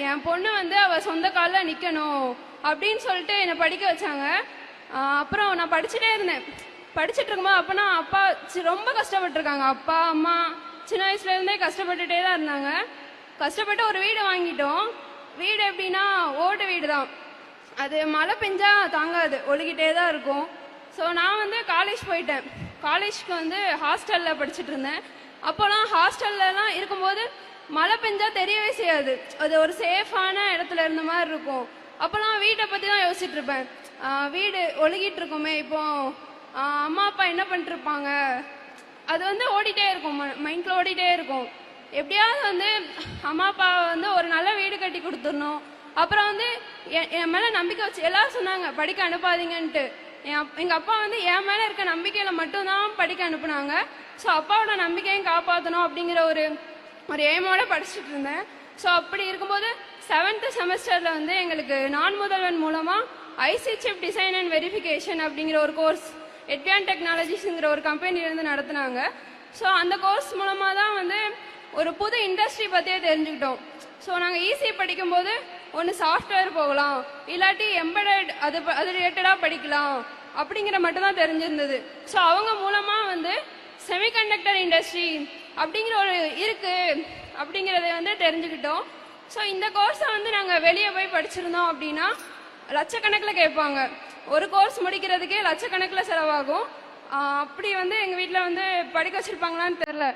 என் பொண்ணு வந்து அவள் சொந்த காலில் நிற்கணும் அப்படின்னு சொல்லிட்டு என்னை படிக்க வச்சாங்க. அப்புறம் நான் படிச்சுட்டே இருந்தேன். படிச்சுட்டு இருக்கும்போது அப்போனா அப்பா ரொம்ப கஷ்டப்பட்டுருக்காங்க. அப்பா அம்மா சின்ன வயசுலேருந்தே கஷ்டப்பட்டுட்டே தான் இருந்தாங்க. கஷ்டப்பட்டு ஒரு வீடு வாங்கிட்டோம். வீடு எப்படின்னா ஓட்டு வீடு தான். அது மழை பெஞ்சா தாங்காது, ஒழுகிட்டே தான் இருக்கும். ஸோ நான் வந்து காலேஜ் போயிட்டேன். காலேஜ்க்கு வந்து ஹாஸ்டலில் படிச்சுட்டு இருந்தேன். அப்போலாம் ஹாஸ்டல்லலாம் இருக்கும்போது மழை பெஞ்சா தெரியவே செய்யாது, அது ஒரு சேஃபான இடத்துல இருந்த மாதிரி இருக்கும். அப்போலாம் வீட்டை பற்றி தான் யோசிச்சுட்டு இருப்பேன். வீடு ஒழுகிட்டு இருக்குமே, இப்போ அம்மா அப்பா என்ன பண்ணிட்டுருப்பாங்க, அது வந்து ஓடிட்டே இருக்கும், மைண்டில் ஓடிட்டே இருக்கும். எப்படியாவது வந்து அம்மா அப்பா வந்து ஒரு நல்ல வீடு கட்டி கொடுத்துடணும். அப்புறம் வந்து என் மேலே நம்பிக்கை வச்சு எல்லாரும் சொன்னாங்க படிக்க அனுப்பாதீங்கன்ட்டு. எங்கள் அப்பா வந்து என் மேலே இருக்க நம்பிக்கையில் மட்டும்தான் படிக்க அனுப்புனாங்க. ஸோ அப்பாவோட நம்பிக்கையும் காப்பாற்றணும் அப்படிங்கிற ஒரு எய்மோட படிச்சுட்டு இருந்தேன். ஸோ அப்படி இருக்கும்போது 7th செமஸ்டரில் வந்து எங்களுக்கு நான் முதல்வன் மூலமாக IC chip design and verification அப்படிங்கிற ஒரு கோர்ஸ் எட்வியான் டெக்னாலஜிஸுங்கிற ஒரு கம்பெனிலேருந்து நடத்துனாங்க. ஸோ அந்த கோர்ஸ் மூலமாக தான் வந்து ஒரு புது இண்டஸ்ட்ரி பற்றியே தெரிஞ்சுக்கிட்டோம். ஸோ நாங்கள் ஈஸி படிக்கும்போது ஒன்று சாஃப்ட்வேர் போகலாம், இல்லாட்டி எம்பெடட் அது ரிலேட்டடாக படிக்கலாம் அப்படிங்கிற மட்டும் தான் தெரிஞ்சிருந்தது. ஸோ அவங்க மூலமாக வந்து செமிகண்டக்டர் இண்டஸ்ட்ரி அப்படிங்கிற ஒரு இருக்கு அப்படிங்கிறத வந்து தெரிஞ்சுக்கிட்டோம். ஸோ இந்த கோர்ஸை வந்து நாங்கள் வெளியே போய் படிச்சிருந்தோம் அப்படின்னா லட்சக்கணக்கில் கேட்பாங்க. ஒரு கோர்ஸ் முடிக்கிறதுக்கே லட்சக்கணக்கில் செலவாகும். அப்படி வந்து எங்கள் வீட்டில் வந்து படிக்க வச்சுருப்பாங்களான்னு தெரில.